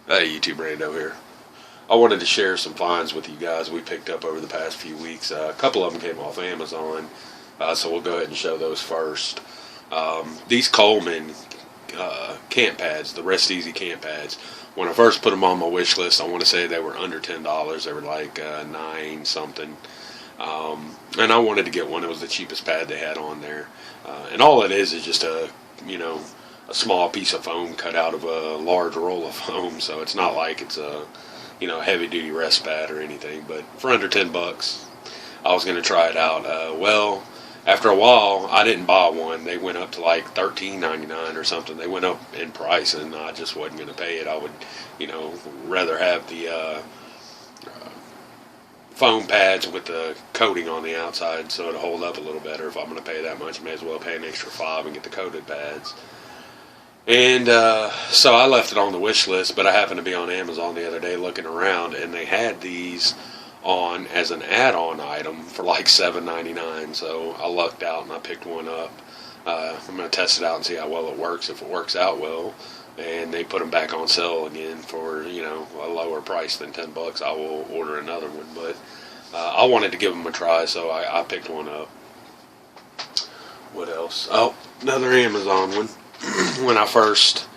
Hey, YouTube, Brando here. I wanted to share some finds with you guys we picked up over the past few weeks. A couple of them came off Amazon, so we'll go ahead and show those first. These Coleman camp pads, the Rest Easy camp pads, when I first put them on my wish list, I want to say they were under $10. They were like 9 something. And I wanted to get one that was the cheapest pad they had on there. And all it is just a small piece of foam cut out of a large roll of foam. So it's not like it's a, heavy duty rest pad or anything. But for under $10, I was going to try it out. Well, after a while, I didn't buy one. They went up to like $13.99 or something. They went up in price, and I just wasn't going to pay it. I would, rather have the foam pads with the coating on the outside so it'll hold up a little better. If I'm going to pay that much, I may as well pay an extra $5 and get the coated pads. And so I left it on the wish list, but I happened to be on Amazon the other day looking around, and they had these on as an add-on item for like $7.99. So I lucked out and I picked one up. I'm going to test it out and see how well it works. If it works out well, and they put them back on sale again for a lower price than $10, I will order another one. But I wanted to give them a try, so I picked one up. What else? Oh, another Amazon one. When I first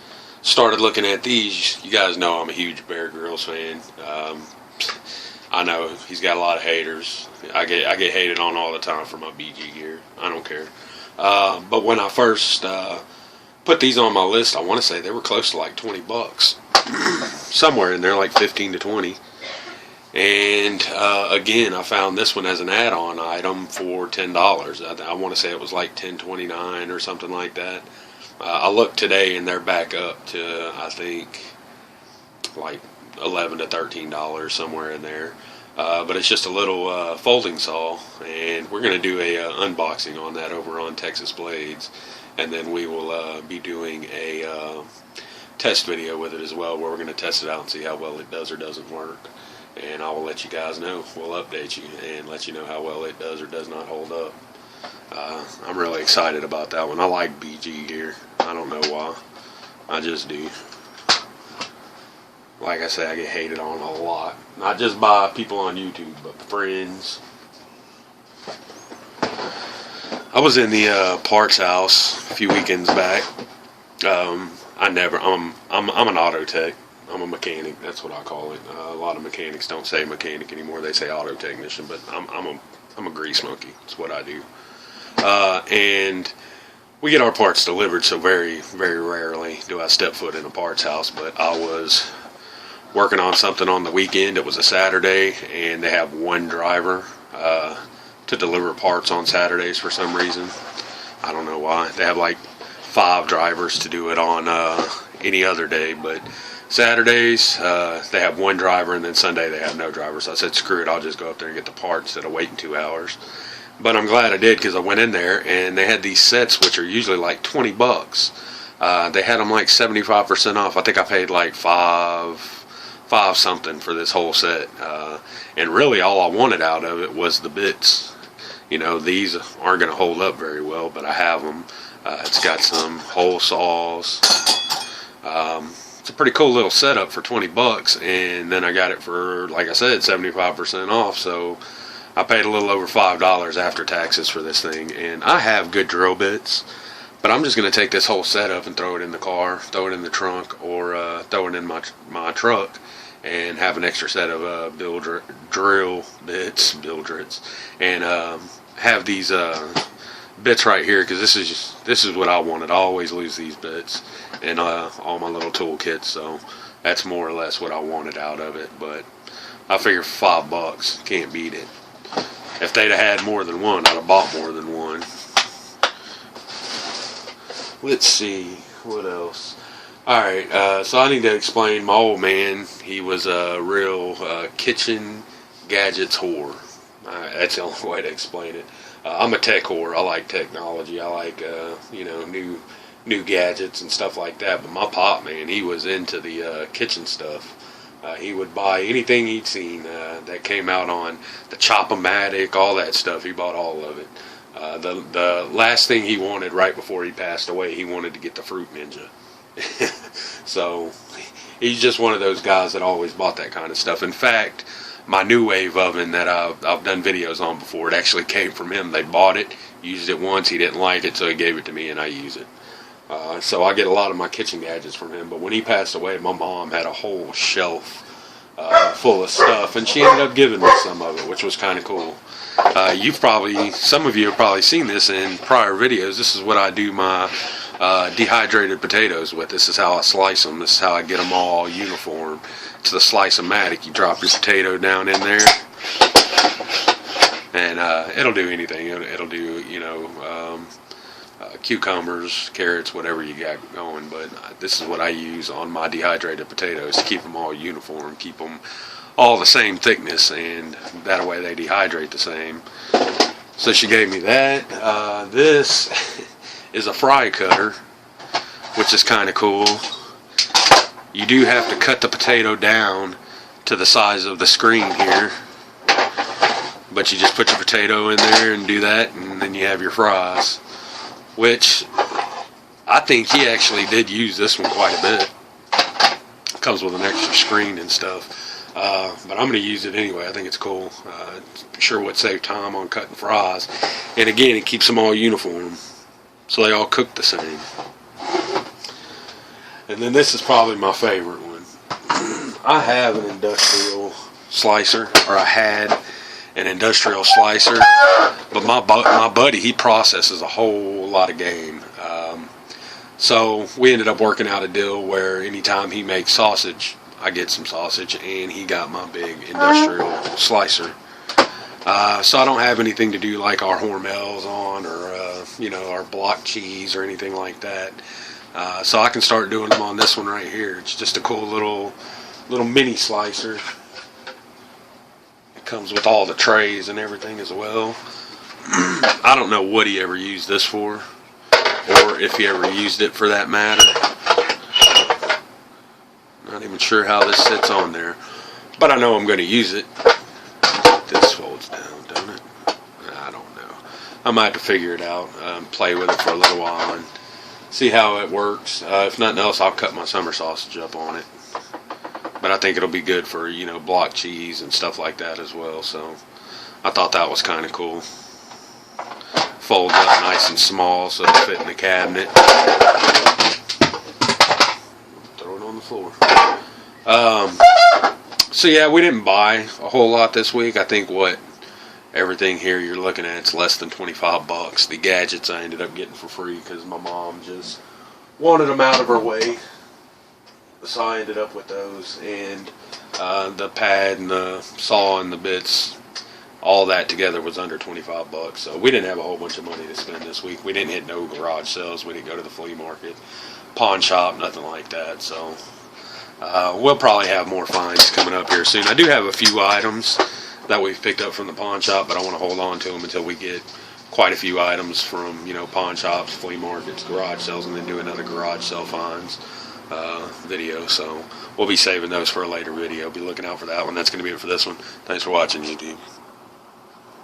started looking at these, you guys know I'm a huge Bear Grylls fan. I know he's got a lot of haters. I get hated on all the time for my BG gear. I don't care. But when I first put these on my list, I want to say they were close to like $20, somewhere in there, like 15 to 20. And again, I found this one as an add-on item for $10. I want to say it was like $10.29 or something like that. I looked today and they're back up to, I think, like $11 to $13, somewhere in there. But it's just a little folding saw, and we're going to do a unboxing on that over on Texas Blades, and then we will be doing a test video with it as well, where we're going to test it out and see how well it does or doesn't work. And I will let you guys know. We'll update you and let you know how well it does or does not hold up. I'm really excited about that one. I like BG gear. I don't know why. I just do. Like I say, I get hated on a lot. Not just by people on YouTube, but friends. I was in the parts house a few weekends back. I'm an auto tech. I'm a mechanic. That's what I call it. A lot of mechanics don't say mechanic anymore. They say auto technician. But I'm a grease monkey. That's what I do. And we get our parts delivered, so very, very rarely do I step foot in a parts house. But I was working on something on the weekend. It was a Saturday, and they have one driver to deliver parts on Saturdays for some reason. I don't know why. They have like 5 drivers to do it on any other day, but Saturdays they have one driver, and then Sunday they have no driver. So I said, screw it, I'll just go up there and get the parts instead of waiting 2 hours. But I'm glad I did, because I went in there and they had these sets which are usually like $20. They had them like 75% off. I think I paid like five something for this whole set. And really all I wanted out of it was the bits. These aren't going to hold up very well, but I have them. It's got some hole saws. It's a pretty cool little setup for $20, and then I got it for, like I said, 75% off. So I paid a little over $5 after taxes for this thing, and I have good drill bits, but I'm just going to take this whole setup and throw it in the car, throw it in the trunk, or throw it in my truck, and have an extra set of drill bits, and have these bits right here, because this is what I wanted. I always lose these bits in all my little toolkits, so that's more or less what I wanted out of it. But I figure $5, can't beat it. If they'd have had more than one, I'd have bought more than one. Let's see, what else? Alright, so I need to explain my old man. He was a real kitchen gadgets whore. That's the only way to explain it. I'm a tech whore. I like technology. I like, new gadgets and stuff like that. But my pop, man, he was into the kitchen stuff. He would buy anything he'd seen that came out on the Chop-O-Matic, all that stuff. He bought all of it. The last thing he wanted right before he passed away, he wanted to get the Fruit Ninja. So he's just one of those guys that always bought that kind of stuff. In fact, my New Wave oven that I've done videos on before, it actually came from him. They bought it, used it once, he didn't like it, so he gave it to me and I use it. So I get a lot of my kitchen gadgets from him. But when he passed away, my mom had a whole shelf full of stuff, and she ended up giving me some of it, which was kind of cool. Some of you have probably seen this in prior videos. This is what I do my dehydrated potatoes with. This is how I slice them. This is how I get them all uniform. It's the Slice-O-Matic. You drop your potato down in there, and it'll do anything. It'll do, cucumbers, carrots, whatever you got going. But this is what I use on my dehydrated potatoes to keep them all uniform, keep them all the same thickness, and that way they dehydrate the same. So she gave me that. This is a fry cutter, which is kind of cool. You do have to cut the potato down to the size of the screen here, but you just put your potato in there and do that, and then you have your fries, which I think he actually did use this one quite a bit. It comes with an extra screen and stuff. But I'm going to use it anyway. I think it's cool. Sure would save time on cutting fries. And again, it keeps them all uniform, so they all cook the same. And then this is probably my favorite one. I have an industrial slicer, or I had an industrial slicer, but my buddy, he processes a whole lot of game. So we ended up working out a deal where anytime he makes sausage, I get some sausage, and he got my big industrial slicer. So I don't have anything to do like our Hormels on, or our block cheese or anything like that. So I can start doing them on this one right here. It's just a cool little mini slicer. It comes with all the trays and everything as well. I don't know what he ever used this for, or if he ever used it for that matter. Not even sure how this sits on there, but I know I'm going to use it. This folds down, don't it? I don't know. I might have to figure it out, play with it for a little while and see how it works. If nothing else, I'll cut my summer sausage up on it. But I think it'll be good for, block cheese and stuff like that as well. So I thought that was kind of cool. Folds up nice and small so it'll fit in the cabinet. Throw it on the floor. So yeah, we didn't buy a whole lot this week. I think everything here you're looking at, it's less than $25. The gadgets I ended up getting for free because my mom just wanted them out of her way. So I ended up with those, and the pad and the saw and the bits, all that together was under $25. So we didn't have a whole bunch of money to spend this week. We didn't hit no garage sales. We didn't go to the flea market, pawn shop, nothing like that. So we'll probably have more finds coming up here soon. I do have a few items that we've picked up from the pawn shop, but I want to hold on to them until we get quite a few items from pawn shops, flea markets, garage sales, and then do another garage sale finds video. So we'll be saving those for a later video. Be looking out for that one. That's going to be it for this one. Thanks for watching, YouTube.